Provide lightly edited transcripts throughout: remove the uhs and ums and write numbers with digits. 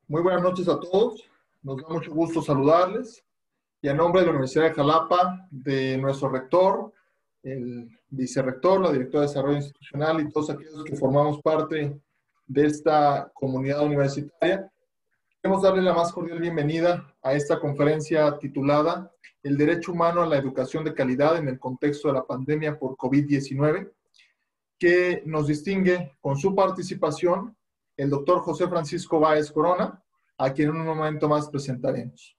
Muy buenas noches a todos. Nos da mucho gusto saludarles. Y a nombre de la Universidad de Jalapa, de nuestro rector, el vicerrector, la directora de Desarrollo Institucional y todos aquellos que formamos parte de esta comunidad universitaria, queremos darle la más cordial bienvenida a esta conferencia titulada El Derecho Humano a la Educación de Calidad en el contexto de la pandemia por COVID-19, que nos distingue con su participación el doctor José Francisco Báez Corona, a quien en un momento más presentaremos.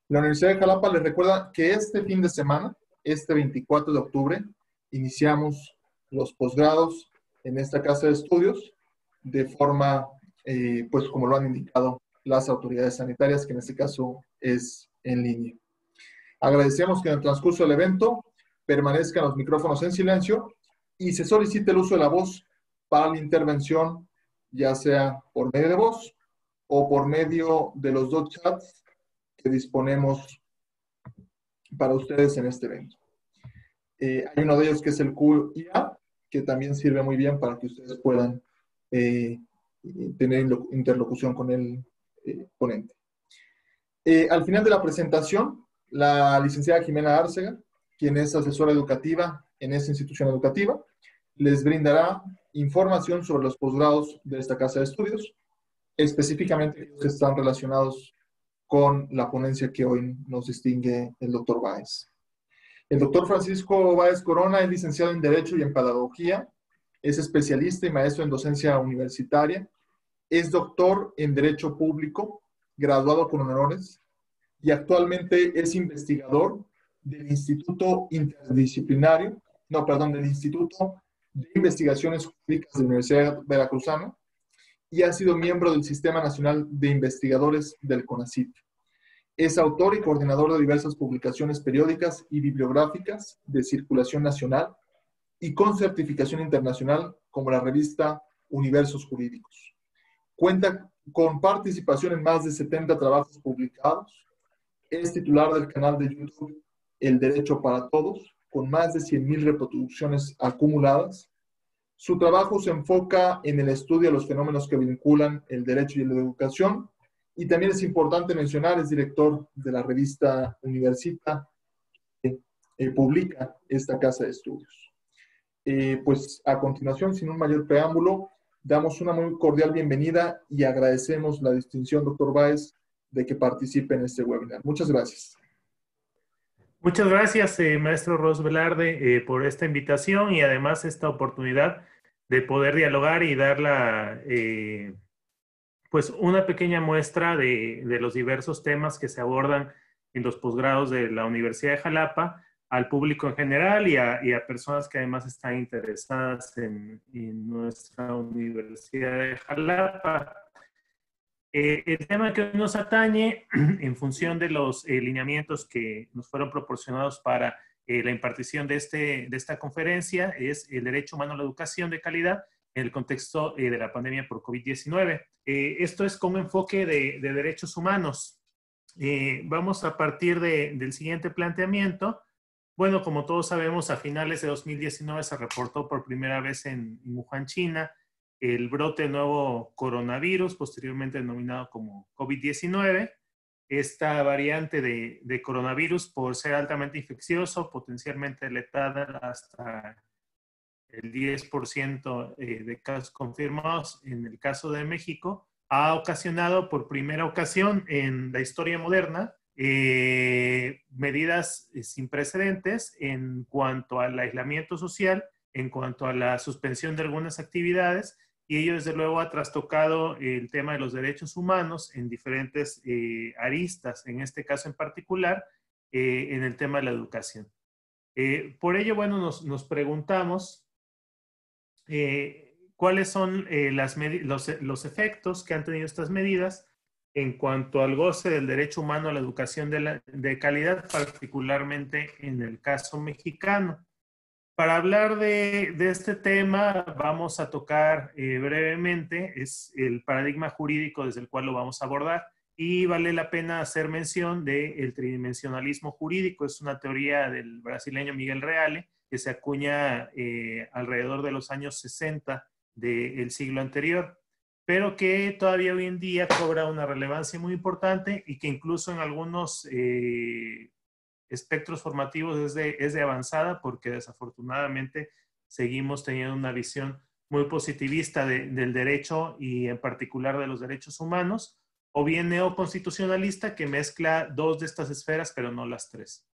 La Universidad de Jalapa les recuerda que este fin de semana, este 24 de octubre, iniciamos los posgrados en esta casa de estudios de forma, pues como lo han indicado las autoridades sanitarias, que en este caso es en línea. Agradecemos que en el transcurso del evento permanezcan los micrófonos en silencio y se solicite el uso de la voz para la intervención, ya sea por medio de voz o por medio de los dos chats que disponemos para ustedes en este evento. Hay uno de ellos que es el QIA, que también sirve muy bien para que ustedes puedan tener interlocución con el ponente. Al final de la presentación, la licenciada Jimena Árcega, quien es asesora educativa en esta institución educativa, les brindará información sobre los posgrados de esta casa de estudios, específicamente los que están relacionados con la ponencia que hoy nos distingue el doctor Báez. El doctor Francisco Báez Corona es licenciado en Derecho y en Pedagogía, es especialista y maestro en docencia universitaria, es doctor en Derecho Público, graduado con honores, y actualmente es investigador del Instituto Interdisciplinario, del Instituto de Investigaciones Jurídicas de la Universidad Veracruzana, y ha sido miembro del Sistema Nacional de Investigadores del CONACYT. Es autor y coordinador de diversas publicaciones periódicas y bibliográficas de circulación nacional y con certificación internacional como la revista Universos Jurídicos. Cuenta con participación en más de 70 trabajos publicados. Es titular del canal de YouTube El Derecho para Todos, con más de 100,000 reproducciones acumuladas. Su trabajo se enfoca en el estudio de los fenómenos que vinculan el derecho y la educación, y también es importante mencionar, es director de la revista Universita, que publica esta casa de estudios. Pues a continuación, sin un mayor preámbulo, damos una muy cordial bienvenida y agradecemos la distinción, doctor Báez, de que participe en este webinar. Muchas gracias. Muchas gracias, maestro Ros Velarde, por esta invitación y además esta oportunidad de poder dialogar y dar pues una pequeña muestra de los diversos temas que se abordan en los posgrados de la Universidad de Jalapa al público en general y a personas que además están interesadas en nuestra Universidad de Jalapa. El tema que hoy nos atañe, en función de los lineamientos que nos fueron proporcionados para la impartición de esta conferencia, es el derecho humano a la educación de calidad en el contexto de la pandemia por COVID-19. Esto es con un enfoque de derechos humanos. Vamos a partir del siguiente planteamiento. Bueno, como todos sabemos, a finales de 2019 se reportó por primera vez en Wuhan, China, el brote del nuevo coronavirus, posteriormente denominado como COVID-19. Esta variante de coronavirus, por ser altamente infeccioso, potencialmente letal hasta el 10% de casos confirmados en el caso de México, ha ocasionado por primera ocasión en la historia moderna medidas sin precedentes en cuanto al aislamiento social, en cuanto a la suspensión de algunas actividades, y ello desde luego ha trastocado el tema de los derechos humanos en diferentes aristas, en este caso en particular, en el tema de la educación. Por ello, bueno, nos preguntamos cuáles son los efectos que han tenido estas medidas en cuanto al goce del derecho humano a la educación de calidad, particularmente en el caso mexicano. Para hablar de este tema, vamos a tocar brevemente es el paradigma jurídico desde el cual lo vamos a abordar, y vale la pena hacer mención del tridimensionalismo jurídico. Es una teoría del brasileño Miguel Reale que se acuña alrededor de los años 60 del siglo anterior. pero que todavía hoy en día cobra una relevancia muy importante y que incluso en algunos espectros formativos es de avanzada, porque desafortunadamente seguimos teniendo una visión muy positivista del derecho y en particular de los derechos humanos, o bien neoconstitucionalista, que mezcla dos de estas esferas pero no las tres.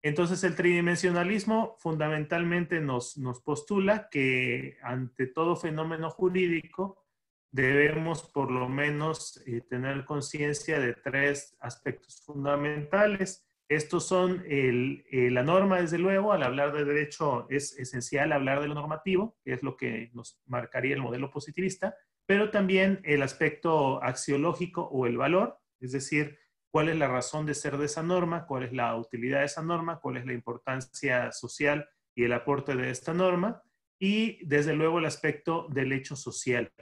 Entonces el tridimensionalismo fundamentalmente nos postula que ante todo fenómeno jurídico debemos por lo menos tener conciencia de tres aspectos fundamentales. Estos son la norma, desde luego. Al hablar de derecho es esencial hablar de lo normativo, que es lo que nos marcaría el modelo positivista, pero también el aspecto axiológico o el valor, es decir, cuál es la razón de ser de esa norma, cuál es la utilidad de esa norma, cuál es la importancia social y el aporte de esta norma, y desde luego el aspecto del hecho social.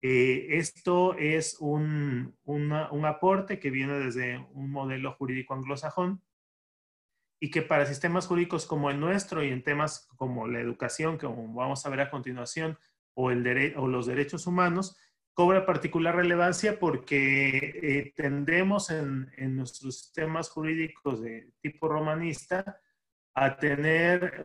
Esto es un aporte que viene desde un modelo jurídico anglosajón y que para sistemas jurídicos como el nuestro y en temas como la educación, que vamos a ver a continuación, o los derechos humanos, cobra particular relevancia porque tendemos en nuestros sistemas jurídicos de tipo romanista a tener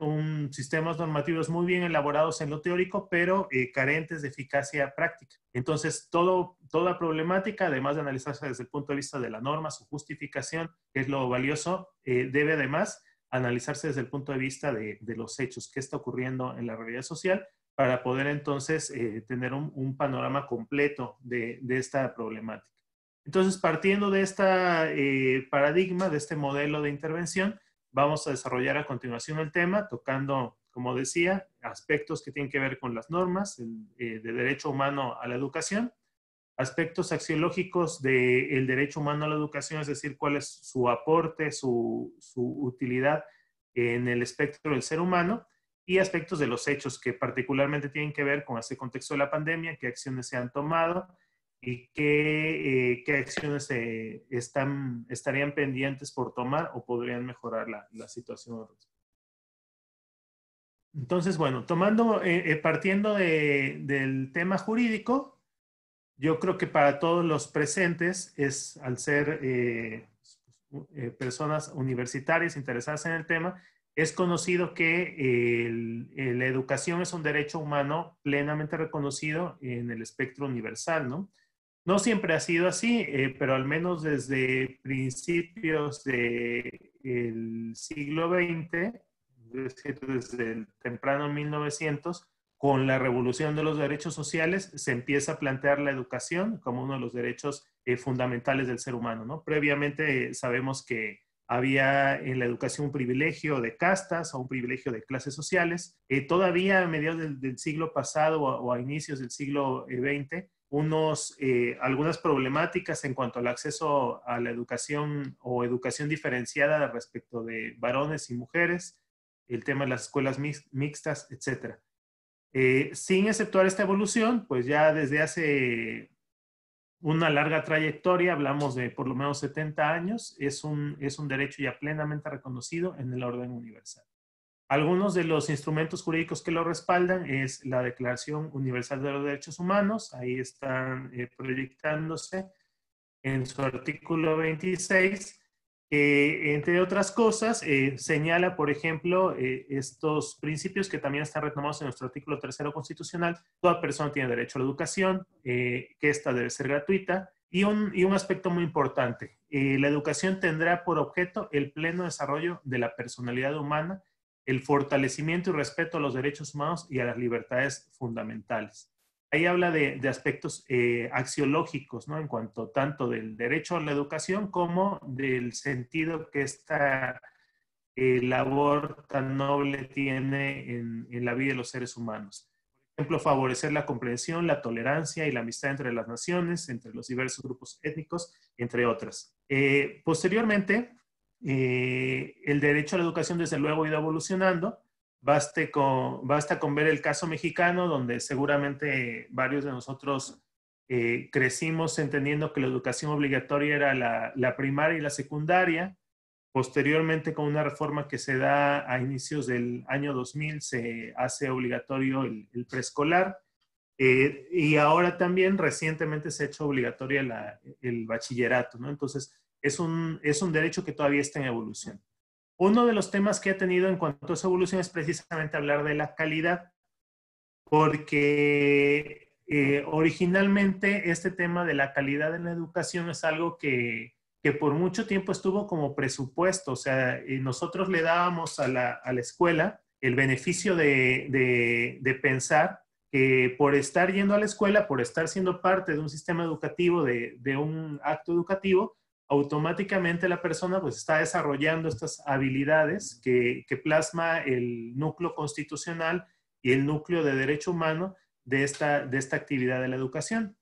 sistemas normativos muy bien elaborados en lo teórico, pero carentes de eficacia práctica. Entonces, toda problemática, además de analizarse desde el punto de vista de la norma, su justificación, que es lo valioso, debe además analizarse desde el punto de vista de los hechos, qué está ocurriendo en la realidad social, para poder entonces tener un panorama completo de esta problemática. Entonces, partiendo de este paradigma, de este modelo de intervención, vamos a desarrollar a continuación el tema, tocando, como decía, aspectos que tienen que ver con las normas de derecho humano a la educación, aspectos axiológicos del derecho humano a la educación, es decir, cuál es su aporte, su utilidad en el espectro del ser humano, y aspectos de los hechos que particularmente tienen que ver con este contexto de la pandemia, qué acciones se han tomado y qué acciones estarían pendientes por tomar o podrían mejorar la situación. Entonces, bueno, partiendo del tema jurídico, yo creo que para todos los presentes al ser personas universitarias interesadas en el tema, es conocido que la educación es un derecho humano plenamente reconocido en el espectro universal, ¿no? No siempre ha sido así, pero al menos desde principios del siglo XX, es decir, desde el temprano 1900, con la revolución de los derechos sociales, se empieza a plantear la educación como uno de los derechos fundamentales del ser humano, ¿no? Previamente sabemos que había en la educación un privilegio de castas o un privilegio de clases sociales. Todavía a mediados del siglo pasado o a inicios del siglo XX, algunas problemáticas en cuanto al acceso a la educación o educación diferenciada respecto de varones y mujeres, el tema de las escuelas mixtas, etc. Sin exceptuar esta evolución, pues ya desde hace una larga trayectoria, hablamos de por lo menos 70 años, es un derecho ya plenamente reconocido en el orden universal. Algunos de los instrumentos jurídicos que lo respaldan es la Declaración Universal de los Derechos Humanos, ahí están proyectándose en su artículo 26, entre otras cosas, señala, por ejemplo, estos principios que también están retomados en nuestro artículo 3º constitucional. Toda persona tiene derecho a la educación, que esta debe ser gratuita, y un aspecto muy importante, la educación tendrá por objeto el pleno desarrollo de la personalidad humana, el fortalecimiento y respeto a los derechos humanos y a las libertades fundamentales. Ahí habla de aspectos axiológicos, ¿no? En cuanto tanto del derecho a la educación como del sentido que esta labor tan noble tiene en la vida de los seres humanos. Por ejemplo, favorecer la comprensión, la tolerancia y la amistad entre las naciones, entre los diversos grupos étnicos, entre otras. Posteriormente, el derecho a la educación desde luego ha ido evolucionando. Basta con ver el caso mexicano, donde seguramente varios de nosotros crecimos entendiendo que la educación obligatoria era la primaria y la secundaria. Posteriormente, con una reforma que se da a inicios del año 2000, se hace obligatorio el preescolar. Y ahora también recientemente se ha hecho obligatoria el bachillerato, ¿no? Entonces, es un derecho que todavía está en evolución. Uno de los temas que ha tenido en cuanto a esa evolución es precisamente hablar de la calidad, porque originalmente este tema de la calidad en la educación es algo que por mucho tiempo estuvo como presupuesto. O sea, nosotros le dábamos a la escuela el beneficio de pensar que por estar yendo a la escuela, por estar siendo parte de un sistema educativo, de un acto educativo, automáticamente la persona pues está desarrollando estas habilidades que plasma el núcleo constitucional y el núcleo de derecho humano de esta actividad de la educación.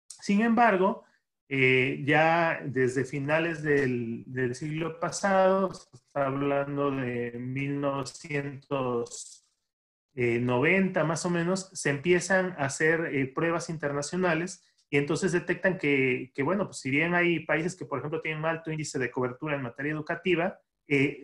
Sin embargo, ya desde finales del siglo pasado, se está hablando de 1990 más o menos, se empiezan a hacer pruebas internacionales y entonces detectan bueno, pues si bien hay países que, por ejemplo, tienen un alto índice de cobertura en materia educativa,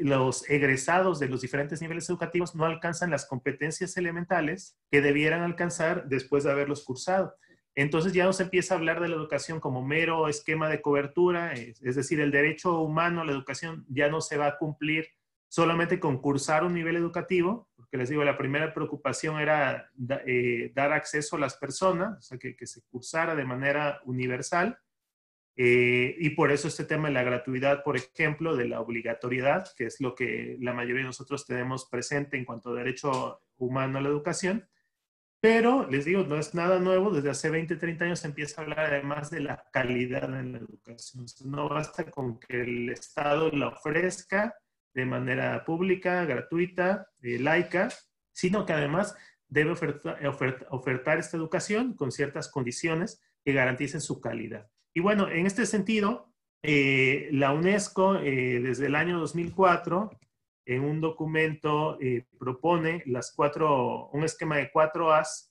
los egresados de los diferentes niveles educativos no alcanzan las competencias elementales que debieran alcanzar después de haberlos cursado. Entonces ya no se empieza a hablar de la educación como mero esquema de cobertura, es decir, el derecho humano a la educación ya no se va a cumplir solamente con cursar un nivel educativo, porque les digo, la primera preocupación era dar acceso a las personas, o sea, que se cursara de manera universal. Y por eso este tema de la gratuidad, por ejemplo, de la obligatoriedad, que es lo que la mayoría de nosotros tenemos presente en cuanto a derecho humano a la educación. Pero, les digo, no es nada nuevo. Desde hace 20, 30 años se empieza a hablar además de la calidad en la educación. No basta con que el Estado la ofrezca de manera pública, gratuita, laica, sino que además debe ofertar esta educación con ciertas condiciones que garanticen su calidad. Y bueno, en este sentido, la UNESCO desde el año 2004, en un documento, propone un esquema de 4As,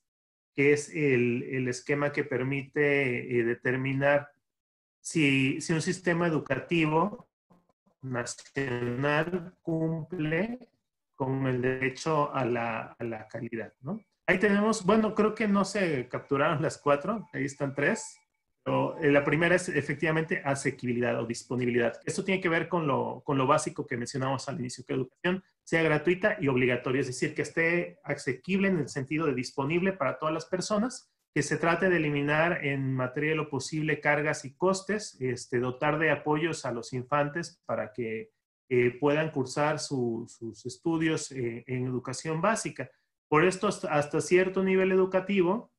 que es el esquema que permite determinar si un sistema educativo nacional cumple con el derecho a la calidad, ¿no? Ahí tenemos, bueno, creo que no se capturaron las 4, ahí están 3. Pero la primera es efectivamente asequibilidad o disponibilidad. Esto tiene que ver con lo básico que mencionamos al inicio, que la educación sea gratuita y obligatoria, es decir, que esté asequible en el sentido de disponible para todas las personas, que se trate de eliminar en materia de lo posible cargas y costes, dotar de apoyos a los infantes para que puedan cursar sus estudios en educación básica. Por esto, hasta cierto nivel educativo,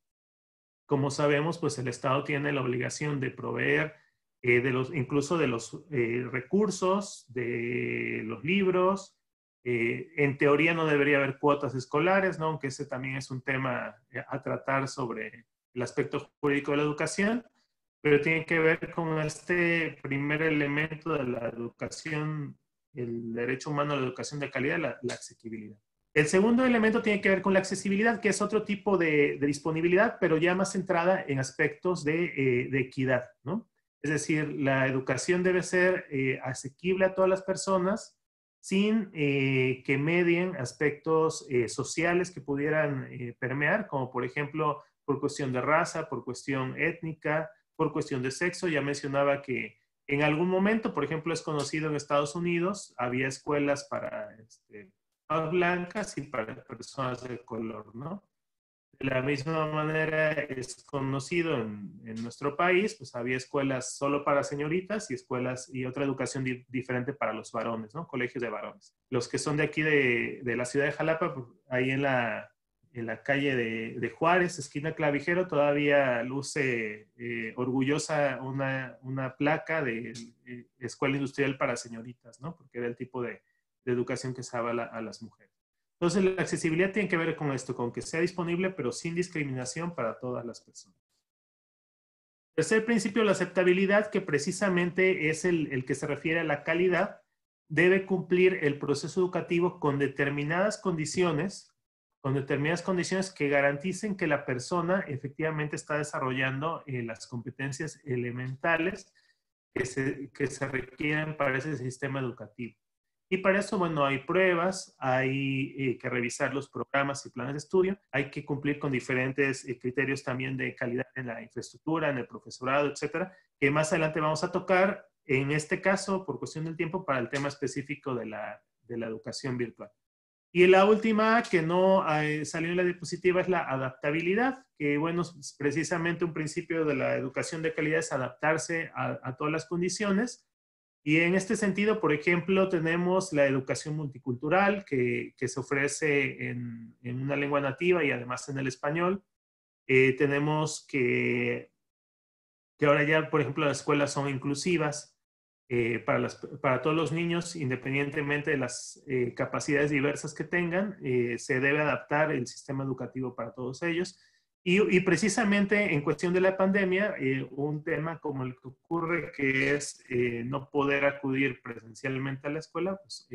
como sabemos, pues el Estado tiene la obligación de proveer incluso de los recursos, de los libros. En teoría no debería haber cuotas escolares, ¿no? Aunque ese también es un tema a tratar sobre el aspecto jurídico de la educación, pero tiene que ver con este primer elemento de la educación, el derecho humano a la educación de calidad, la asequibilidad. El segundo elemento tiene que ver con la accesibilidad, que es otro tipo de disponibilidad, pero ya más centrada en aspectos de equidad, ¿no? Es decir, la educación debe ser asequible a todas las personas sin que medien aspectos sociales que pudieran permear, como por ejemplo por cuestión de raza, por cuestión étnica, por cuestión de sexo. Ya mencionaba que en algún momento, por ejemplo, es conocido en Estados Unidos, había escuelas para blancas y para personas de color, ¿no? De la misma manera es conocido en nuestro país, pues había escuelas solo para señoritas y escuelas y otra educación diferente para los varones, ¿no? Colegios de varones. Los que son de aquí de la ciudad de Jalapa, pues, ahí en la calle de Juárez, esquina Clavijero, todavía luce orgullosa una placa de Escuela Industrial para Señoritas, ¿no? Porque era el tipo de educación que se daba a las mujeres. Entonces, la accesibilidad tiene que ver con esto, con que sea disponible, pero sin discriminación para todas las personas. Tercer principio, la aceptabilidad, que precisamente es el que se refiere a la calidad, debe cumplir el proceso educativo con determinadas condiciones que garanticen que la persona efectivamente está desarrollando las competencias elementales que se requieren para ese sistema educativo. Y para eso, bueno, hay pruebas, hay que revisar los programas y planes de estudio, hay que cumplir con diferentes criterios también de calidad en la infraestructura, en el profesorado, etcétera, que más adelante vamos a tocar, en este caso, por cuestión del tiempo, para el tema específico de la educación virtual. Y la última que no salió en la diapositiva es la adaptabilidad, que bueno, precisamente un principio de la educación de calidad es adaptarse a todas las condiciones. Y en este sentido, por ejemplo, tenemos la educación multicultural que se ofrece en una lengua nativa y además en el español. Tenemos que ahora ya, por ejemplo, las escuelas son inclusivas para todos los niños, independientemente de las capacidades diversas que tengan, se debe adaptar el sistema educativo para todos ellos. Y precisamente en cuestión de la pandemia, un tema como el que ocurre, que es no poder acudir presencialmente a la escuela, pues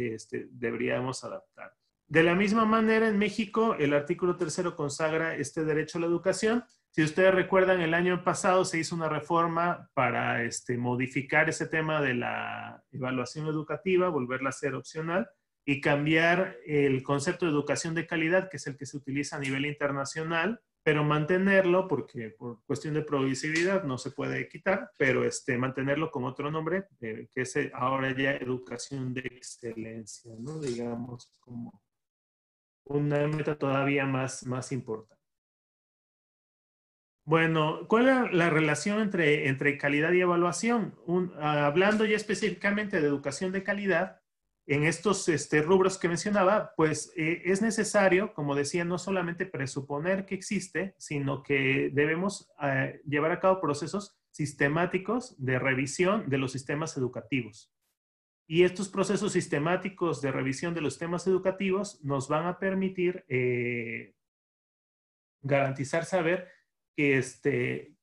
deberíamos adaptar. De la misma manera, en México, el artículo 3 consagra este derecho a la educación. Si ustedes recuerdan, el año pasado se hizo una reforma para modificar ese tema de la evaluación educativa, volverla a ser opcional y cambiar el concepto de educación de calidad, que es el que se utiliza a nivel internacional, pero mantenerlo, porque por cuestión de progresividad no se puede quitar, pero mantenerlo con otro nombre, que es ahora ya educación de excelencia, ¿no? Digamos, como una meta todavía más importante. Bueno, ¿cuál es la relación entre calidad y evaluación? Hablando ya específicamente de educación de calidad, en estos rubros que mencionaba, pues es necesario, como decía, no solamente presuponer que existe, sino que debemos llevar a cabo procesos sistemáticos de revisión de los sistemas educativos. Y estos procesos sistemáticos de revisión de los sistemas educativos nos van a permitir garantizar saber que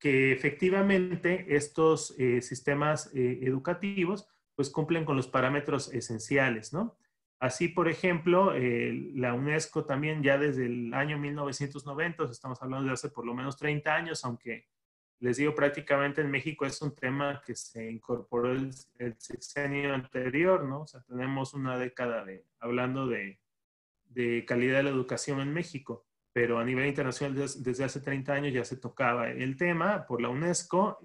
efectivamente estos sistemas educativos pues cumplen con los parámetros esenciales, ¿no? Así, por ejemplo, la UNESCO también ya desde el año 1990, estamos hablando de hace por lo menos 30 años, aunque les digo prácticamente en México es un tema que se incorporó el sexenio anterior, ¿no? O sea, tenemos una década hablando de calidad de la educación en México, pero a nivel internacional desde hace 30 años ya se tocaba el tema por la UNESCO,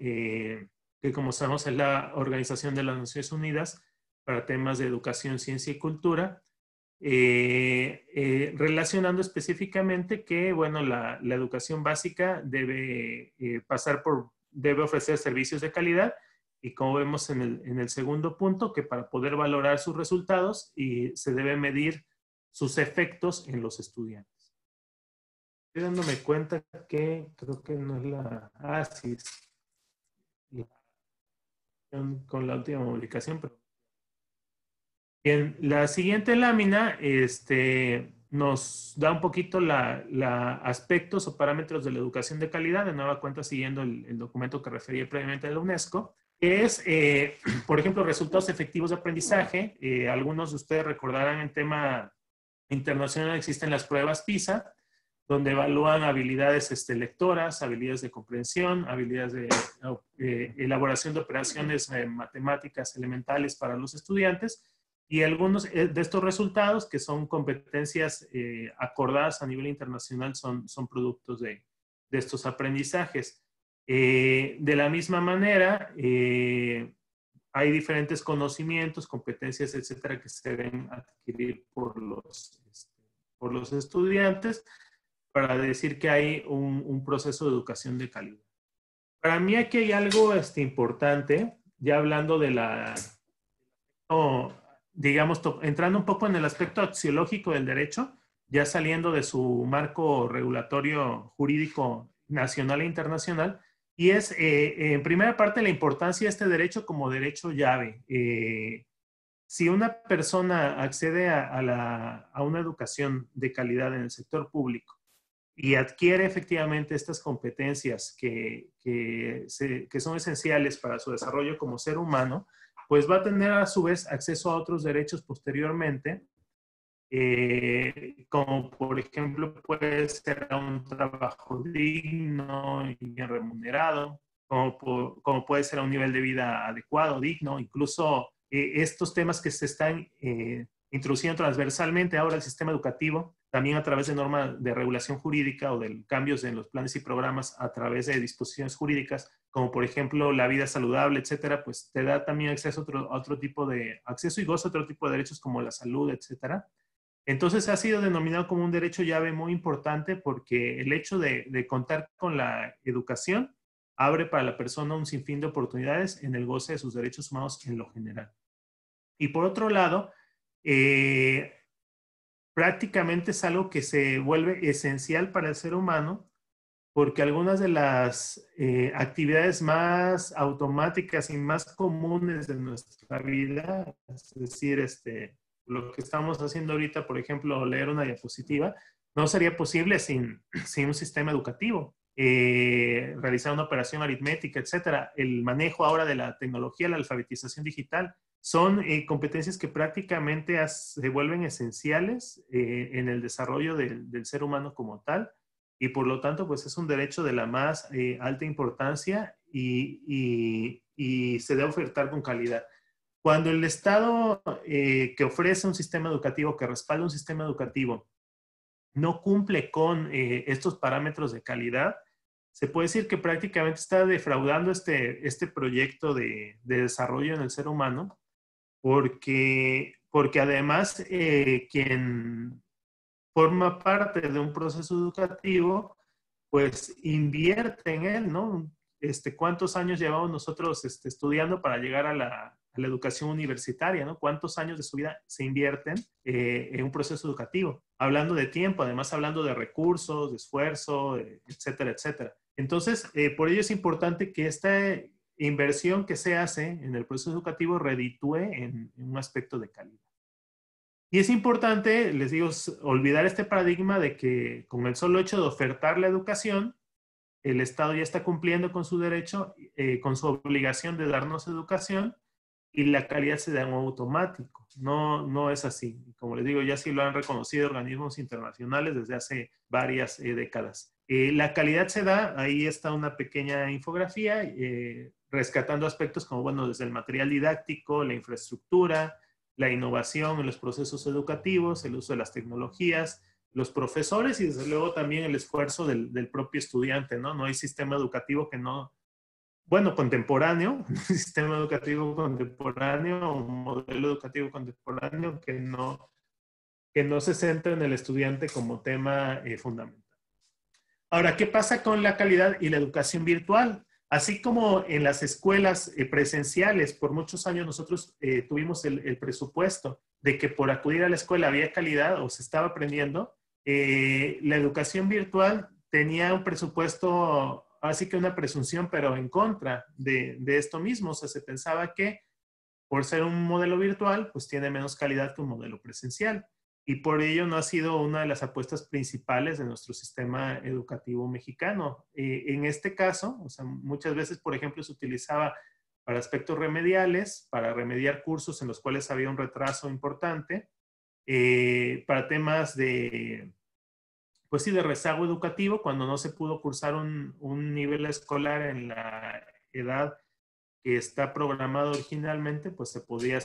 que como sabemos es la Organización de las Naciones Unidas para temas de educación, ciencia y cultura, relacionando específicamente que, bueno, la educación básica debe debe ofrecer servicios de calidad y como vemos en el segundo punto, que para poder valorar sus resultados se debe medir sus efectos en los estudiantes. Estoy dándome cuenta que creo que no es la ASIS con la última publicación, pero bien, la siguiente lámina nos da un poquito aspectos o parámetros de la educación de calidad, de nueva cuenta siguiendo el documento que refería previamente a la UNESCO, que es, por ejemplo, resultados efectivos de aprendizaje. Algunos de ustedes recordarán en tema internacional existen las pruebas PISA, donde evalúan habilidades lectoras, habilidades de comprensión, habilidades de elaboración de operaciones matemáticas elementales para los estudiantes, y algunos de estos resultados, que son competencias acordadas a nivel internacional, son productos de estos aprendizajes. De la misma manera, hay diferentes conocimientos, competencias, etcétera, que se deben adquirir por los estudiantes para decir que hay un proceso de educación de calidad. Para mí aquí hay algo importante, ya hablando de digamos, entrando un poco en el aspecto axiológico del derecho, ya saliendo de su marco regulatorio jurídico nacional e internacional, y es, en primera parte, la importancia de este derecho como derecho llave. Si una persona accede a una educación de calidad en el sector público y adquiere efectivamente estas competencias que son esenciales para su desarrollo como ser humano, pues va a tener a su vez acceso a otros derechos posteriormente, como por ejemplo puede ser a un trabajo digno y bien remunerado, como puede ser a un nivel de vida adecuado, digno, incluso estos temas que se están introduciendo transversalmente ahora el sistema educativo, también a través de normas de regulación jurídica o de cambios en los planes y programas a través de disposiciones jurídicas, como por ejemplo la vida saludable, etcétera, pues te da también acceso a otro tipo de acceso y goza otro tipo de derechos como la salud, etcétera. Entonces ha sido denominado como un derecho llave muy importante porque el hecho de contar con la educación abre para la persona un sinfín de oportunidades en el goce de sus derechos humanos en lo general. Y por otro lado, prácticamente es algo que se vuelve esencial para el ser humano porque algunas de las actividades más automáticas y más comunes de nuestra vida, es decir, lo que estamos haciendo ahorita, por ejemplo, leer una diapositiva, no sería posible sin un sistema educativo. Realizar una operación aritmética, etcétera. El manejo ahora de la tecnología, la alfabetización digital, son competencias que prácticamente se vuelven esenciales en el desarrollo del ser humano como tal y por lo tanto pues es un derecho de la más alta importancia y se debe ofertar con calidad. Cuando el Estado que ofrece un sistema educativo, que respalda un sistema educativo, no cumple con estos parámetros de calidad, se puede decir que prácticamente está defraudando este proyecto de desarrollo en el ser humano, porque además quien forma parte de un proceso educativo, pues invierte en él, ¿no? ¿Cuántos años llevamos nosotros estudiando para llegar a la educación universitaria, ¿no? ¿Cuántos años de su vida se invierten en un proceso educativo? Hablando de tiempo, además hablando de recursos, de esfuerzo, etcétera, etcétera. Entonces, por ello es importante que esta inversión que se hace en el proceso educativo reditúe en un aspecto de calidad. Y es importante, les digo, olvidar este paradigma de que con el solo hecho de ofertar la educación, el Estado ya está cumpliendo con su derecho, con su obligación de darnos educación y la calidad se da en automático. No, no es así. Como les digo, ya sí lo han reconocido organismos internacionales desde hace varias décadas. La calidad se da, ahí está una pequeña infografía, rescatando aspectos como, bueno, desde el material didáctico, la infraestructura, la innovación en los procesos educativos, el uso de las tecnologías, los profesores y desde luego también el esfuerzo del propio estudiante, ¿no? No hay sistema educativo que no, bueno, contemporáneo, un sistema educativo contemporáneo, un modelo educativo contemporáneo que no se centra en el estudiante como tema fundamental. Ahora, ¿qué pasa con la calidad y la educación virtual? Así como en las escuelas presenciales, por muchos años nosotros tuvimos el presupuesto de que por acudir a la escuela había calidad o se estaba aprendiendo, la educación virtual tenía un presupuesto, así que una presunción, pero en contra de esto mismo. O sea, se pensaba que por ser un modelo virtual, pues tiene menos calidad que un modelo presencial. Y por ello no ha sido una de las apuestas principales de nuestro sistema educativo mexicano. En este caso, o sea, muchas veces, por ejemplo, se utilizaba para aspectos remediales, para remediar cursos en los cuales había un retraso importante, para temas de, pues sí, de rezago educativo, cuando no se pudo cursar un nivel escolar en la edad que está programado originalmente, pues se podía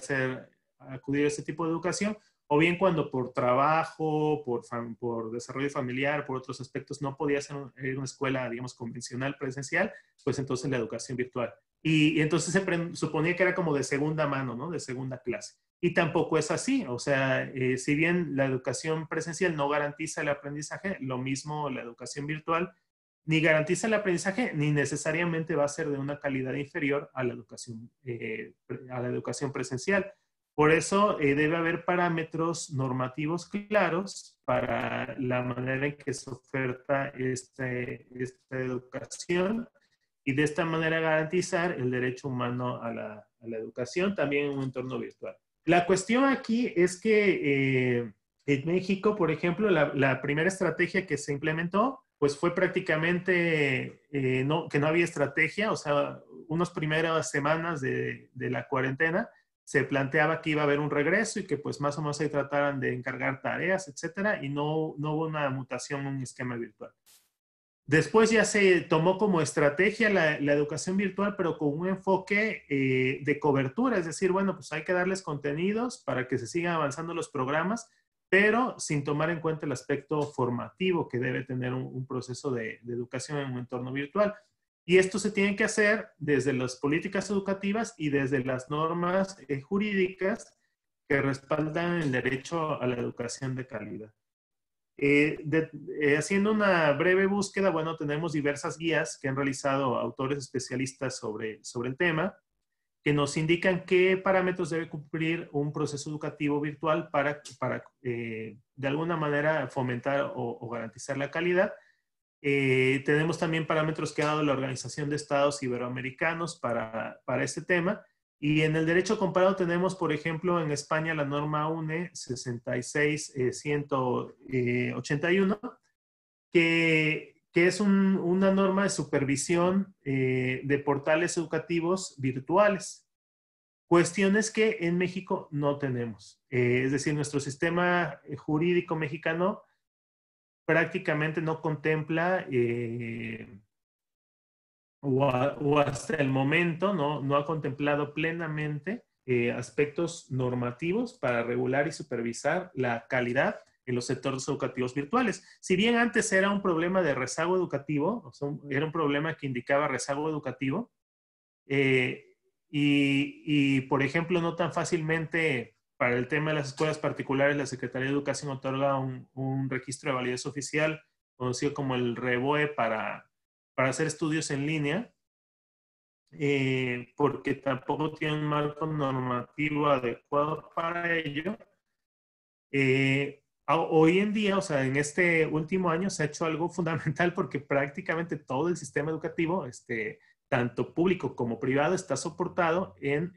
acudir a ese tipo de educación, o bien cuando por trabajo, por desarrollo familiar, por otros aspectos, no podía ser una escuela, digamos, convencional presencial, pues entonces la educación virtual. Y entonces se suponía que era como de segunda mano, ¿no? De segunda clase. Y tampoco es así. O sea, si bien la educación presencial no garantiza el aprendizaje, lo mismo la educación virtual ni garantiza el aprendizaje, ni necesariamente va a ser de una calidad inferior a la educación presencial. Por eso debe haber parámetros normativos claros para la manera en que se oferta esta educación y de esta manera garantizar el derecho humano a la educación también en un entorno virtual. La cuestión aquí es que en México, por ejemplo, la primera estrategia que se implementó pues fue prácticamente que no había estrategia, o sea, unas primeras semanas de la cuarentena se planteaba que iba a haber un regreso y que pues más o menos se trataran de encargar tareas, etcétera, y no hubo una mutación en un esquema virtual. Después ya se tomó como estrategia la educación virtual, pero con un enfoque de cobertura, es decir, bueno, pues hay que darles contenidos para que se sigan avanzando los programas, pero sin tomar en cuenta el aspecto formativo que debe tener un proceso de educación en un entorno virtual. Y esto se tiene que hacer desde las políticas educativas y desde las normas jurídicas que respaldan el derecho a la educación de calidad. Haciendo una breve búsqueda, bueno, tenemos diversas guías que han realizado autores especialistas sobre el tema, que nos indican qué parámetros debe cumplir un proceso educativo virtual para de alguna manera fomentar o garantizar la calidad. Tenemos también parámetros que ha dado la Organización de Estados Iberoamericanos para este tema. Y en el derecho comparado tenemos, por ejemplo, en España la norma UNE 66181, que es una norma de supervisión de portales educativos virtuales. Cuestiones que en México no tenemos. Es decir, nuestro sistema jurídico mexicano prácticamente no contempla o hasta el momento no ha contemplado plenamente aspectos normativos para regular y supervisar la calidad en los sectores educativos virtuales. Si bien antes era un problema de rezago educativo, o sea, era un problema que indicaba rezago educativo, por ejemplo, no tan fácilmente para el tema de las escuelas particulares, la Secretaría de Educación otorga un registro de validez oficial, conocido como el REVOE, para hacer estudios en línea, porque tampoco tiene un marco normativo adecuado para ello. Hoy en día, o sea, en este último año se ha hecho algo fundamental porque prácticamente todo el sistema educativo, tanto público como privado, está soportado en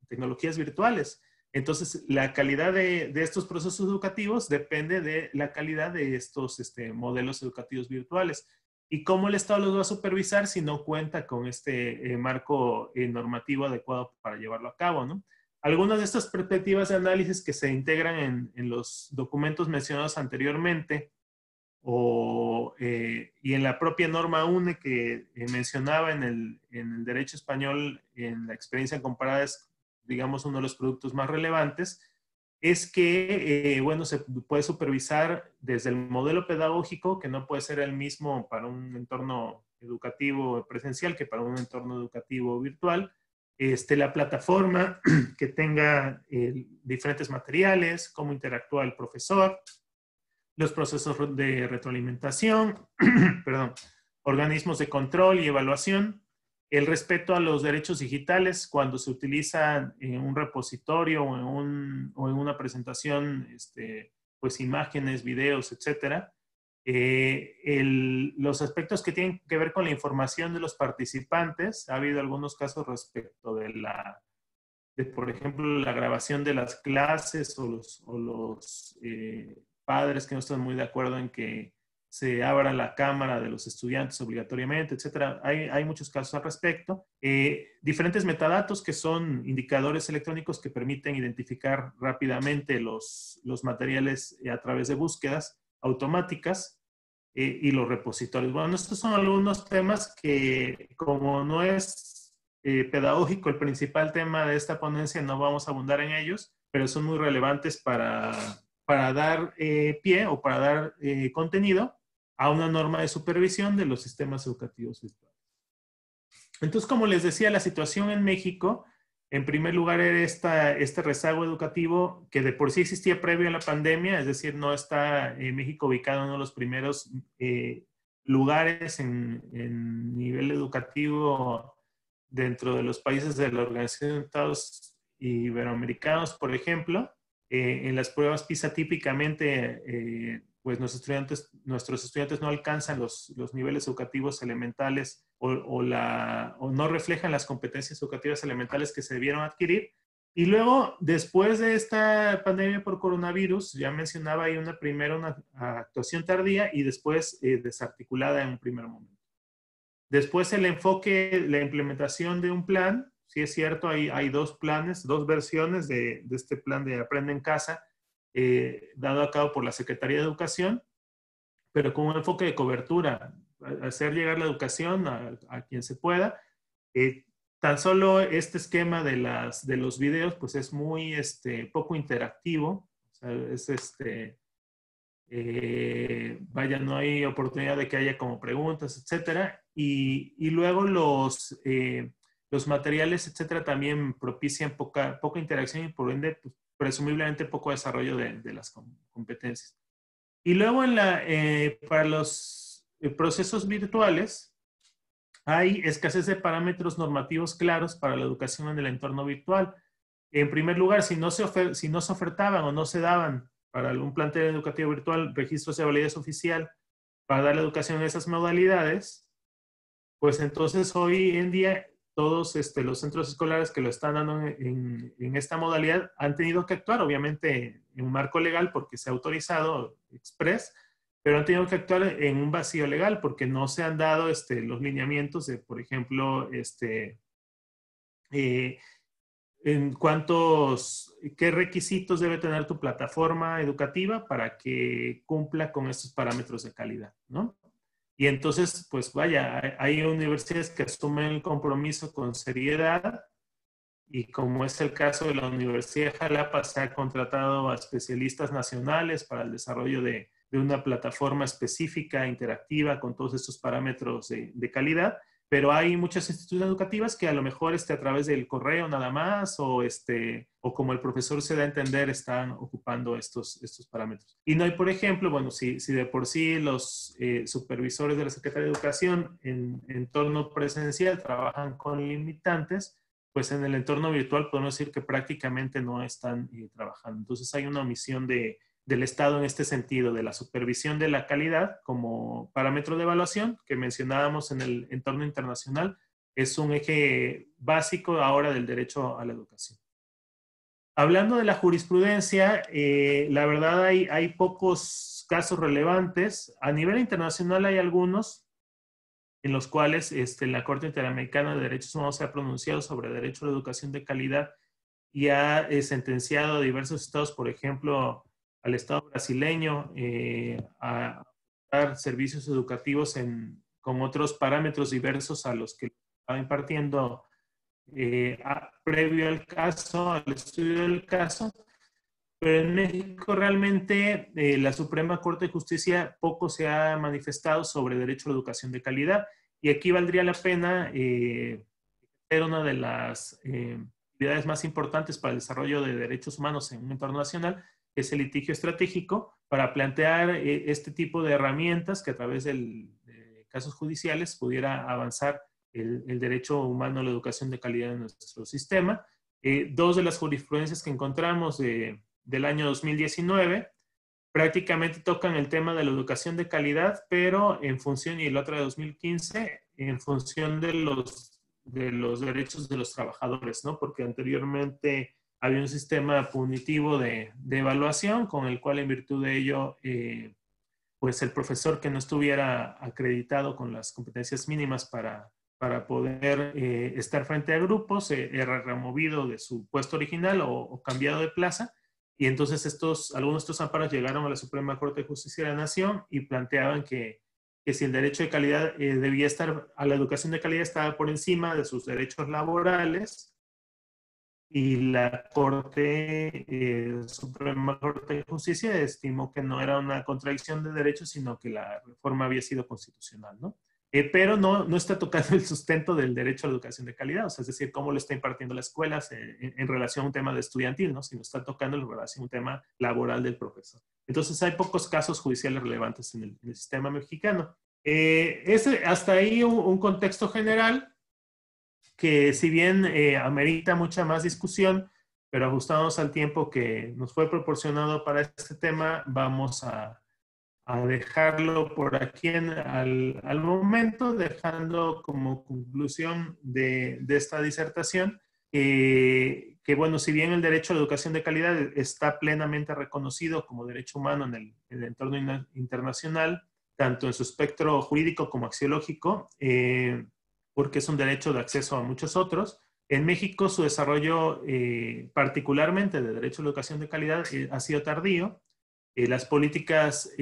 tecnologías virtuales. Entonces, la calidad de estos procesos educativos depende de la calidad de estos modelos educativos virtuales. ¿Y cómo el Estado los va a supervisar si no cuenta con este marco normativo adecuado para llevarlo a cabo, ¿no? Algunas de estas perspectivas de análisis que se integran en los documentos mencionados anteriormente y en la propia norma UNE que mencionaba en el derecho español, en la experiencia comparada es, digamos, uno de los productos más relevantes, es que, bueno, se puede supervisar desde el modelo pedagógico, que no puede ser el mismo para un entorno educativo presencial que para un entorno educativo virtual, la plataforma que tenga diferentes materiales, cómo interactúa el profesor, los procesos de retroalimentación, perdón, organismos de control y evaluación, el respeto a los derechos digitales cuando se utilizan en un repositorio o en una presentación, pues imágenes, videos, etcétera. Los aspectos que tienen que ver con la información de los participantes. Ha habido algunos casos respecto por ejemplo, la grabación de las clases o los padres que no están muy de acuerdo en que se abra la cámara de los estudiantes obligatoriamente, etcétera. Hay muchos casos al respecto. Diferentes metadatos que son indicadores electrónicos que permiten identificar rápidamente los materiales a través de búsquedas automáticas y los repositorios. Bueno, estos son algunos temas que, como no es pedagógico el principal tema de esta ponencia, no vamos a abundar en ellos, pero son muy relevantes para dar pie o para dar contenido a una norma de supervisión de los sistemas educativos virtuales. Entonces, como les decía, la situación en México, en primer lugar, era este rezago educativo que de por sí existía previo a la pandemia, es decir, no está México ubicado en uno de los primeros lugares en nivel educativo dentro de los países de la Organización de Estados Iberoamericanos, por ejemplo. En las pruebas PISA típicamente, pues nuestros estudiantes no alcanzan los niveles educativos elementales o no reflejan las competencias educativas elementales que se debieron adquirir. Y luego, después de esta pandemia por coronavirus, ya mencionaba ahí una actuación tardía y después desarticulada en un primer momento. Después el enfoque, la implementación de un plan. Sí es cierto, hay dos planes, dos versiones de este plan de Aprende en Casa, dado a cabo por la Secretaría de Educación, pero con un enfoque de cobertura, hacer llegar la educación a quien se pueda. Tan solo este esquema de los videos, pues es muy poco interactivo. O sea, es vaya, no hay oportunidad de que haya como preguntas, etcétera. Y luego los materiales, etcétera, también propician poca interacción y por ende, pues, presumiblemente poco desarrollo de las competencias. Y luego para los procesos virtuales, hay escasez de parámetros normativos claros para la educación en el entorno virtual. En primer lugar, si no se ofertaban o no se daban para un plantel educativo virtual registros de validez oficial para dar la educación en esas modalidades, pues entonces hoy en día todos los centros escolares que lo están dando en esta modalidad han tenido que actuar, obviamente en un marco legal porque se ha autorizado express, pero han tenido que actuar en un vacío legal porque no se han dado los lineamientos de, por ejemplo, en qué requisitos debe tener tu plataforma educativa para que cumpla con estos parámetros de calidad, ¿no? Y entonces, pues vaya, hay universidades que asumen el compromiso con seriedad y como es el caso de la Universidad de Jalapa, se ha contratado a especialistas nacionales para el desarrollo de una plataforma específica, interactiva, con todos estos parámetros de calidad, pero hay muchas instituciones educativas que a lo mejor a través del correo nada más o como el profesor se da a entender están ocupando estos parámetros. Y no hay, por ejemplo, bueno, si de por sí los supervisores de la Secretaría de Educación en entorno presencial trabajan con limitantes, pues en el entorno virtual podemos decir que prácticamente no están trabajando. Entonces hay una omisión del Estado en este sentido, de la supervisión de la calidad como parámetro de evaluación que mencionábamos en el entorno internacional, es un eje básico ahora del derecho a la educación. Hablando de la jurisprudencia, la verdad hay pocos casos relevantes. A nivel internacional hay algunos en los cuales la Corte Interamericana de Derechos Humanos se ha pronunciado sobre derecho a la educación de calidad y ha sentenciado a diversos estados, por ejemplo, al Estado brasileño a dar servicios educativos con otros parámetros diversos a los que estaba impartiendo previo al caso, al estudio del caso. Pero en México realmente la Suprema Corte de Justicia poco se ha manifestado sobre derecho a la educación de calidad y aquí valdría la pena ser una de las actividades más importantes para el desarrollo de derechos humanos en un entorno nacional, que es el litigio estratégico, para plantear este tipo de herramientas que a través de casos judiciales pudiera avanzar el derecho humano a la educación de calidad en nuestro sistema. Dos de las jurisprudencias que encontramos del año 2019 prácticamente tocan el tema de la educación de calidad, pero en función, y la otra de 2015, en función de los derechos de los trabajadores, ¿no? Porque anteriormente había un sistema punitivo de evaluación con el cual en virtud de ello, pues el profesor que no estuviera acreditado con las competencias mínimas para poder estar frente a grupos, era removido de su puesto original o cambiado de plaza. Y entonces algunos de estos amparos llegaron a la Suprema Corte de Justicia de la Nación y planteaban que si el derecho de calidad debía estar, a la educación de calidad estaba por encima de sus derechos laborales, y la Suprema Corte de Justicia estimó que no era una contradicción de derechos, sino que la reforma había sido constitucional, ¿no? Pero no está tocando el sustento del derecho a la educación de calidad, o sea, es decir, cómo lo está impartiendo las escuelas en relación a un tema de estudiantil, ¿no? Sino está tocando en relación a un tema laboral del profesor. Entonces, hay pocos casos judiciales relevantes en el sistema mexicano. Hasta ahí un contexto general que si bien amerita mucha más discusión, pero ajustándonos al tiempo que nos fue proporcionado para este tema, vamos a dejarlo por aquí al momento, dejando como conclusión de esta disertación que, bueno, si bien el derecho a la educación de calidad está plenamente reconocido como derecho humano en el entorno internacional, tanto en su espectro jurídico como axiológico, porque es un derecho de acceso a muchos otros, en México su desarrollo, particularmente de derecho a la educación de calidad, ha sido tardío. las políticas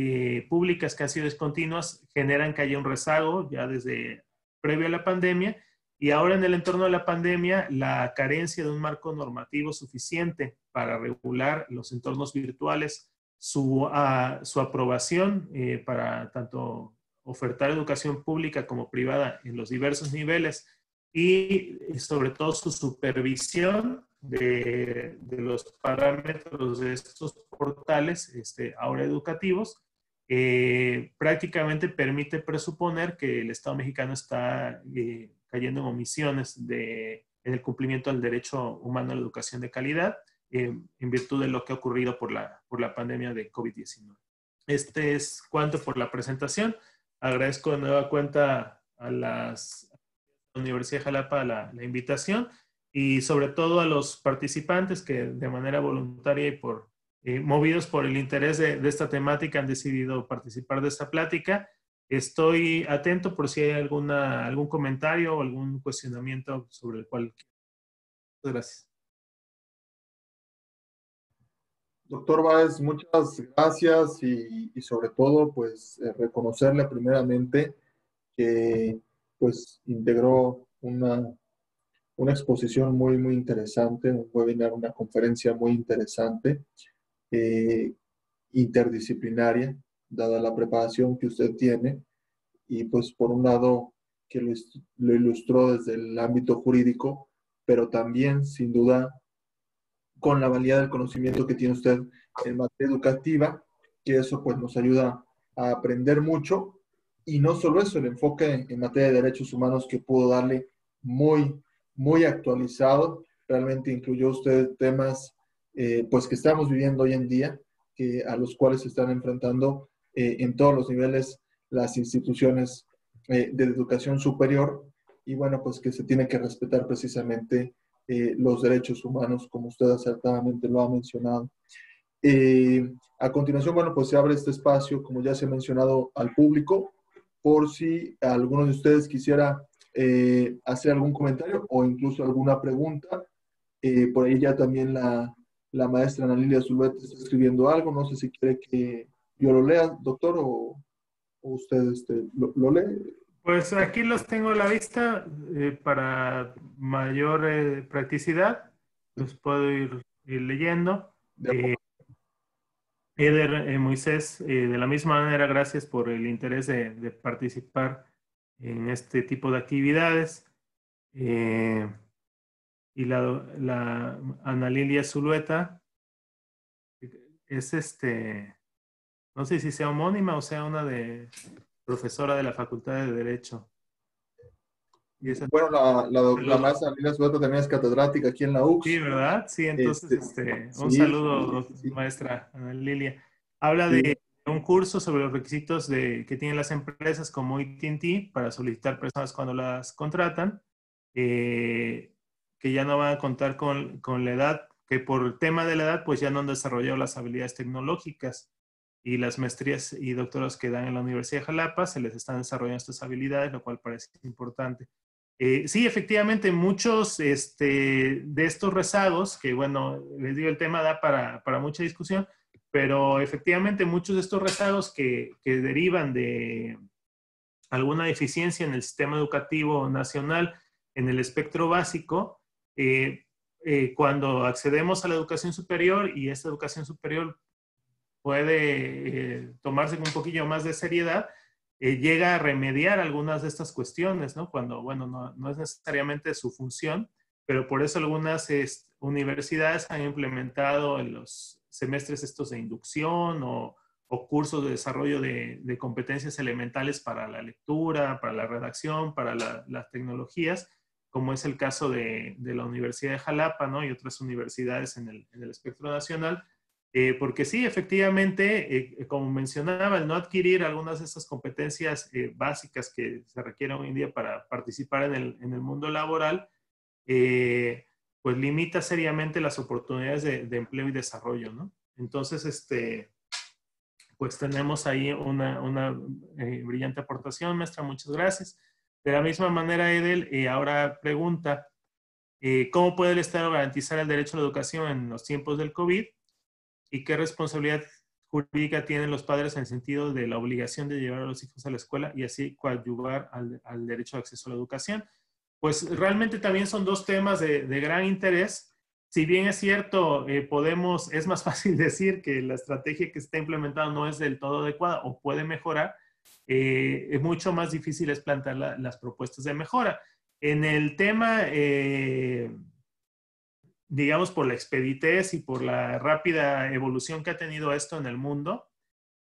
públicas que han sido discontinuas generan que haya un rezago ya desde previo a la pandemia, y ahora en el entorno de la pandemia, la carencia de un marco normativo suficiente para regular los entornos virtuales, su aprobación para tanto ofertar educación pública como privada en los diversos niveles, y sobre todo su supervisión de los parámetros de estos portales ahora educativos, prácticamente permite presuponer que el Estado mexicano está cayendo en omisiones en el cumplimiento del derecho humano a la educación de calidad, en virtud de lo que ha ocurrido por la pandemia de COVID-19. Este es cuanto por la presentación. Agradezco de nueva cuenta a la Universidad de Jalapa la invitación, y sobre todo a los participantes que de manera voluntaria y movidos por el interés de esta temática han decidido participar de esta plática. Estoy atento por si hay algún comentario o algún cuestionamiento sobre el cual. Muchas gracias. Doctor Báez, muchas gracias y sobre todo, pues, reconocerle primeramente que, pues, integró una exposición muy, muy interesante, un webinar, una conferencia muy interesante, interdisciplinaria, dada la preparación que usted tiene, y pues por un lado que lo ilustró desde el ámbito jurídico, pero también, sin duda, con la valía del conocimiento que tiene usted en materia educativa, que eso pues nos ayuda a aprender mucho, y no solo eso, el enfoque en materia de derechos humanos que pudo darle muy, muy actualizado, realmente incluyó usted temas pues que estamos viviendo hoy en día, a los cuales se están enfrentando en todos los niveles las instituciones de educación superior, y bueno, pues que se tiene que respetar precisamente los derechos humanos, como usted acertadamente lo ha mencionado. A continuación, bueno, pues se abre este espacio, como ya se ha mencionado, al público, por si alguno de ustedes quisiera hacer algún comentario o incluso alguna pregunta. Por ahí ya también la maestra Ana Lilia Zulueta está escribiendo algo. No sé si quiere que yo lo lea, doctor, o usted lo lee. Pues aquí los tengo a la vista para mayor practicidad. Los puedo ir leyendo. Eder, Moisés, de la misma manera, gracias por el interés de participar en este tipo de actividades. Y la Ana Lilia Zulueta es no sé si sea homónima o sea una profesora de la Facultad de Derecho. Y bueno, la maestra Lina Zulueta también es catedrática aquí en la UX. Sí, ¿verdad? Sí, entonces, un sí, saludo, sí. maestra Ana Lilia. Habla Sí. de un curso sobre los requisitos que tienen las empresas como AT&T para solicitar personas cuando las contratan, que ya no van a contar con la edad, que por el tema de la edad, pues ya no han desarrollado las habilidades tecnológicas, y las maestrías y doctorados que dan en la Universidad de Jalapa se les están desarrollando estas habilidades, lo cual parece importante. Sí, efectivamente, muchos de estos rezagos, que bueno, les digo, el tema da para mucha discusión, pero efectivamente muchos de estos rezagos que derivan de alguna deficiencia en el sistema educativo nacional, en el espectro básico, cuando accedemos a la educación superior, y esta educación superior puede tomarse con un poquillo más de seriedad, llega a remediar algunas de estas cuestiones, ¿no? Cuando, bueno, no es necesariamente su función, pero por eso algunas universidades han implementado en los semestres estos de inducción o cursos de desarrollo de competencias elementales para la lectura, para la redacción, para las tecnologías, como es el caso de la Universidad de Jalapa, ¿no? Y otras universidades en el espectro nacional. Porque sí, efectivamente, como mencionaba, el no adquirir algunas de estas competencias básicas que se requieren hoy en día para participar en el mundo laboral, pues limita seriamente las oportunidades de empleo y desarrollo, ¿no? Entonces, pues tenemos ahí una brillante aportación, maestra, muchas gracias. De la misma manera, Edel, ahora pregunta, ¿cómo puede el Estado garantizar el derecho a la educación en los tiempos del COVID? ¿Y qué responsabilidad jurídica tienen los padres en el sentido de la obligación de llevar a los hijos a la escuela y así coadyuvar al derecho de acceso a la educación. Pues realmente también son dos temas de gran interés. Si bien es cierto, es más fácil decir que la estrategia que está implementada no es del todo adecuada o puede mejorar, es mucho más difícil es plantear las propuestas de mejora. En el tema, digamos, por la expeditez y por la rápida evolución que ha tenido esto en el mundo,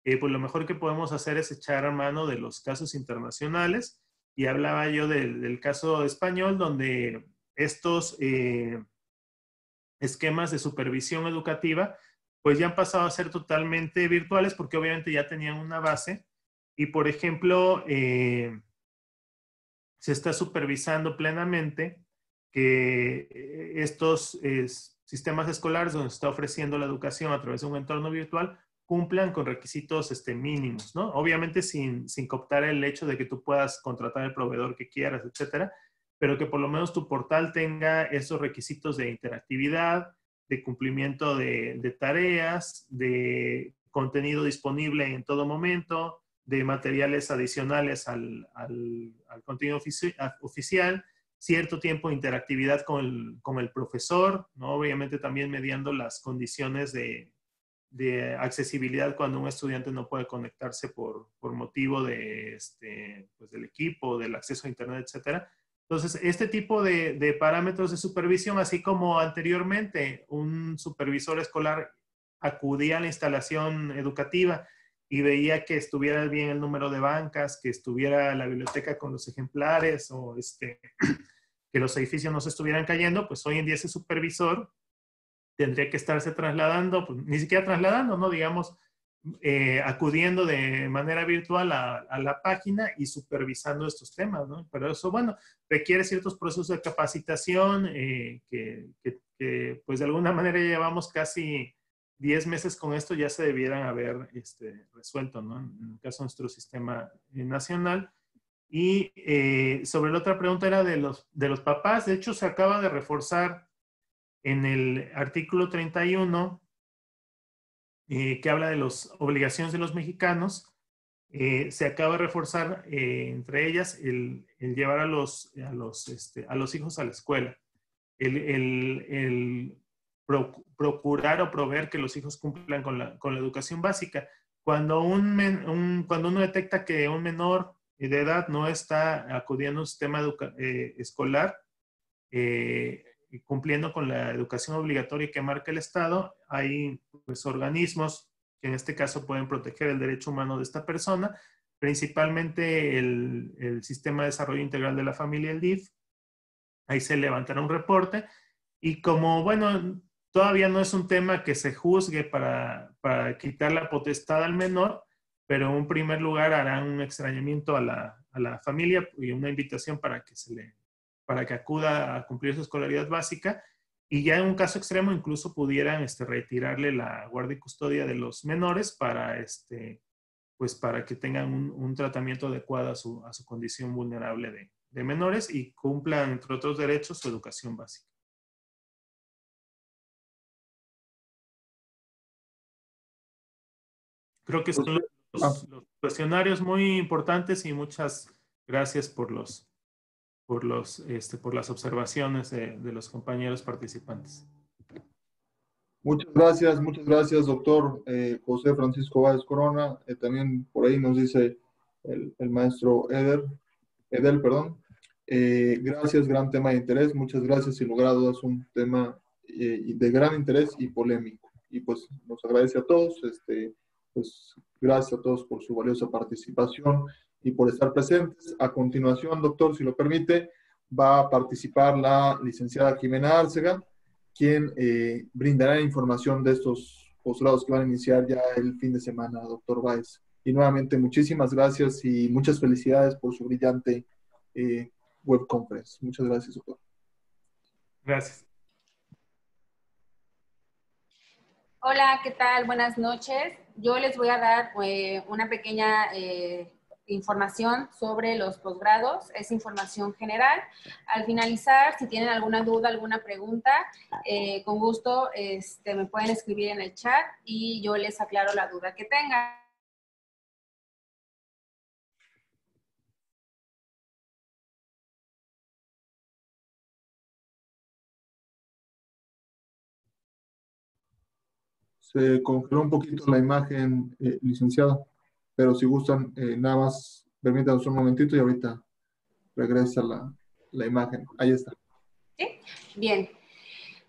pues lo mejor que podemos hacer es echar a mano de los casos internacionales. Y hablaba yo del caso español, donde estos esquemas de supervisión educativa, pues ya han pasado a ser totalmente virtuales porque obviamente ya tenían una base. Y, por ejemplo, se está supervisando plenamente que estos sistemas escolares donde se está ofreciendo la educación a través de un entorno virtual cumplan con requisitos mínimos, ¿no? Obviamente sin cooptar el hecho de que tú puedas contratar el proveedor que quieras, etcétera, pero que por lo menos tu portal tenga esos requisitos de interactividad, de cumplimiento de tareas, de contenido disponible en todo momento, de materiales adicionales al contenido oficial, cierto tiempo de interactividad con el profesor, ¿no? Obviamente también mediando las condiciones de accesibilidad cuando un estudiante no puede conectarse por motivo pues del equipo, del acceso a internet, etcétera. Entonces, este tipo de parámetros de supervisión, así como anteriormente un supervisor escolar acudía a la instalación educativa y veía que estuviera bien el número de bancas, que estuviera la biblioteca con los ejemplares o que los edificios no se estuvieran cayendo, pues hoy en día ese supervisor tendría que estarse trasladando, pues, ni siquiera trasladando, ¿no? Digamos, acudiendo de manera virtual a la página y supervisando estos temas, ¿no? Pero eso, bueno, requiere ciertos procesos de capacitación pues de alguna manera llevamos casi 10 meses con esto, ya se debieran haber resuelto, ¿no? En el caso de nuestro sistema nacional. Y sobre la otra pregunta era de los papás. De hecho, se acaba de reforzar en el artículo 31, que habla de las obligaciones de los mexicanos. Se acaba de reforzar entre ellas el llevar a los hijos a la escuela, el procurar o proveer que los hijos cumplan con la educación básica. Cuando cuando uno detecta que un menor de edad no está acudiendo a un sistema escolar, cumpliendo con la educación obligatoria que marca el Estado, hay pues organismos que en este caso pueden proteger el derecho humano de esta persona, principalmente el Sistema de Desarrollo Integral de la Familia, el DIF. Ahí se levantará un reporte y como, bueno, todavía no es un tema que se juzgue para quitar la potestad al menor, pero en un primer lugar harán un extrañamiento a la familia y una invitación para que acuda a cumplir su escolaridad básica, y ya en un caso extremo incluso pudieran retirarle la guardia y custodia de los menores pues para que tengan un tratamiento adecuado a su condición vulnerable de menores y cumplan, entre otros derechos, su educación básica. Creo que son los cuestionarios muy importantes y muchas gracias por las observaciones de los compañeros participantes. Muchas gracias, doctor José Francisco Báez Corona. También por ahí nos dice el maestro Edel, perdón. Gracias, gran tema de interés. Muchas gracias, sin lugar a dudas, un tema de gran interés y polémico. Y pues nos agradece a todos, pues gracias a todos por su valiosa participación y por estar presentes. A continuación, doctor, si lo permite, va a participar la licenciada Jimena Árcega, quien brindará información de estos postulados que van a iniciar ya el fin de semana, doctor Báez. Y nuevamente, muchísimas gracias y muchas felicidades por su brillante web conference. Muchas gracias, doctor. Gracias. Hola, ¿qué tal? Buenas noches. Yo les voy a dar una pequeña información sobre los posgrados, es información general. Al finalizar, si tienen alguna duda, alguna pregunta, con gusto me pueden escribir en el chat y yo les aclaro la duda que tengan. Se congeló un poquito la imagen, licenciada, pero si gustan, nada más permítanos un momentito y ahorita regresa la imagen. Ahí está. ¿Sí? Bien.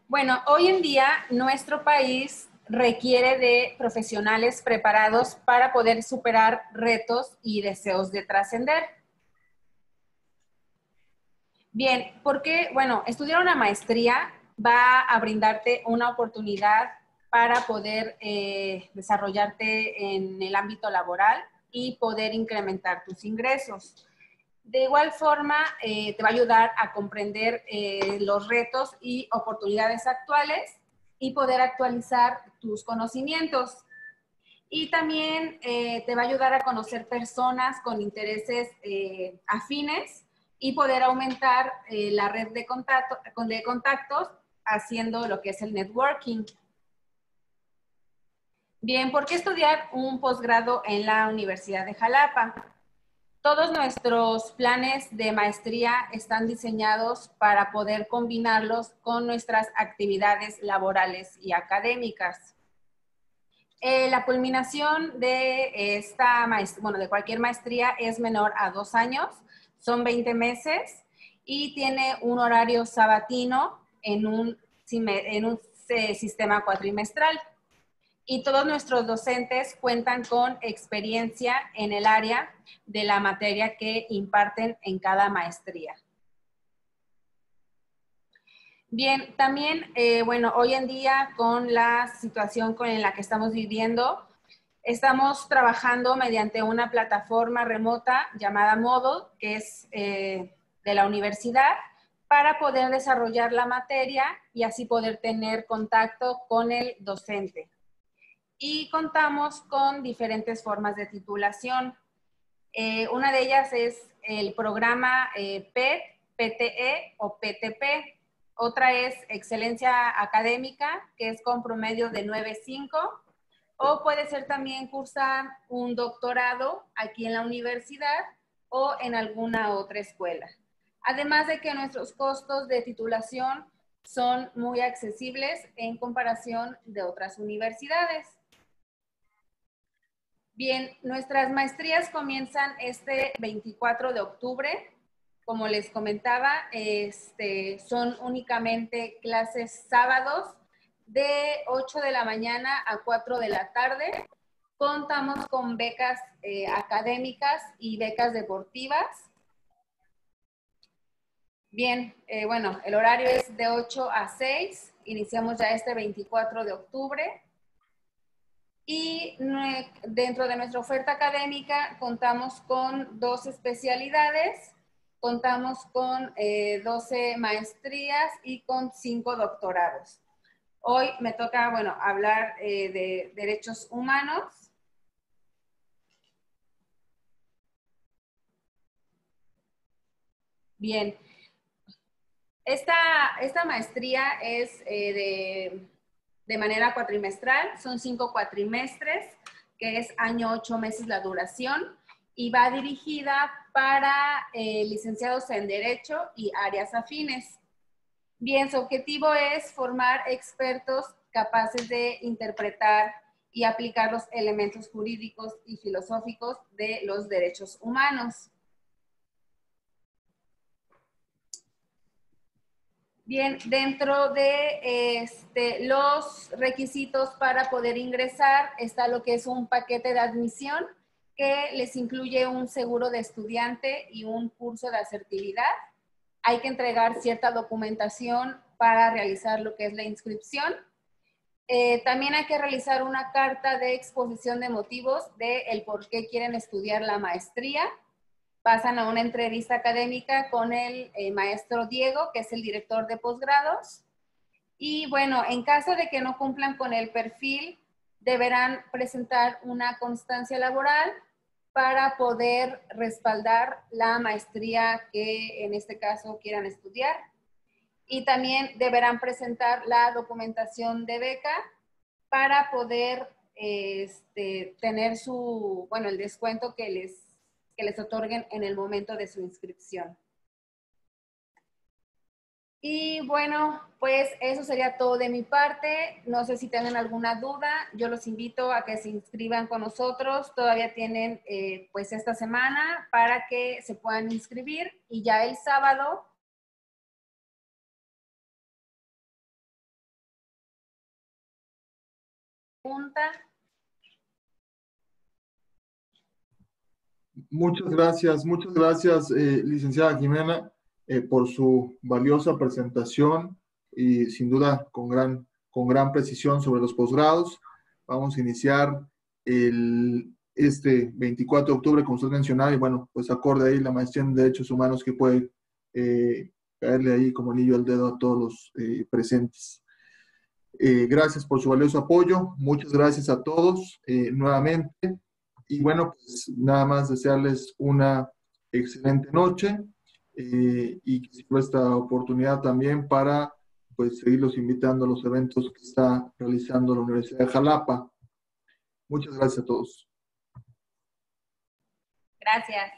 Bueno, hoy en día nuestro país requiere de profesionales preparados para poder superar retos y deseos de trascender. Bien, porque, bueno, estudiar una maestría va a brindarte una oportunidad para poder desarrollarte en el ámbito laboral y poder incrementar tus ingresos. De igual forma, te va a ayudar a comprender los retos y oportunidades actuales y poder actualizar tus conocimientos. Y también te va a ayudar a conocer personas con intereses afines y poder aumentar la red de contactos haciendo lo que es el networking. Bien, ¿por qué estudiar un posgrado en la Universidad de Jalapa? Todos nuestros planes de maestría están diseñados para poder combinarlos con nuestras actividades laborales y académicas. La culminación de de cualquier maestría es menor a 2 años, son 20 meses y tiene un horario sabatino en un sistema cuatrimestral. Y todos nuestros docentes cuentan con experiencia en el área de la materia que imparten en cada maestría. Bien, también, bueno, hoy en día con la situación en la que estamos viviendo, estamos trabajando mediante una plataforma remota llamada Moodle, que es de la universidad, para poder desarrollar la materia y así poder tener contacto con el docente. Y contamos con diferentes formas de titulación. Una de ellas es el programa PET, PTE o PTP. Otra es Excelencia Académica, que es con promedio de 9.5. O puede ser también cursar un doctorado aquí en la universidad o en alguna otra escuela. Además de que nuestros costos de titulación son muy accesibles en comparación de otras universidades. Bien, nuestras maestrías comienzan este 24 de octubre. Como les comentaba, son únicamente clases sábados de 8 de la mañana a 4 de la tarde. Contamos con becas académicas y becas deportivas. Bien, bueno, el horario es de 8 a 6. Iniciamos ya este 24 de octubre. Y dentro de nuestra oferta académica contamos con 2 especialidades, contamos con 12 maestrías y con 5 doctorados. Hoy me toca, bueno, hablar de derechos humanos. Bien, esta maestría es de manera cuatrimestral, son 5 cuatrimestres, que es año 8 meses la duración, y va dirigida para licenciados en Derecho y áreas afines. Bien, su objetivo es formar expertos capaces de interpretar y aplicar los elementos jurídicos y filosóficos de los derechos humanos. Bien, dentro de los requisitos para poder ingresar está lo que es un paquete de admisión que les incluye un seguro de estudiante y un curso de asertividad. Hay que entregar cierta documentación para realizar lo que es la inscripción. También hay que realizar una carta de exposición de motivos de el por qué quieren estudiar la maestría. Pasan a una entrevista académica con el maestro Diego, que es el director de posgrados. Y bueno, en caso de que no cumplan con el perfil, deberán presentar una constancia laboral para poder respaldar la maestría que en este caso quieran estudiar. Y también deberán presentar la documentación de beca para poder tener el descuento que les otorguen en el momento de su inscripción. Y bueno, pues eso sería todo de mi parte. No sé si tienen alguna duda. Yo los invito a que se inscriban con nosotros. Todavía tienen pues esta semana para que se puedan inscribir y ya el sábado pregunta. Muchas gracias, licenciada Jimena, por su valiosa presentación y sin duda con gran precisión sobre los posgrados. Vamos a iniciar este 24 de octubre, como usted mencionaba, y bueno, pues acorde ahí la maestría en Derechos Humanos que puede caerle ahí como anillo al dedo a todos los presentes. Gracias por su valioso apoyo. Muchas gracias a todos nuevamente. Y bueno, pues nada más desearles una excelente noche y que sirva esta oportunidad también para pues seguirlos invitando a los eventos que está realizando la Universidad de Jalapa. Muchas gracias a todos. Gracias.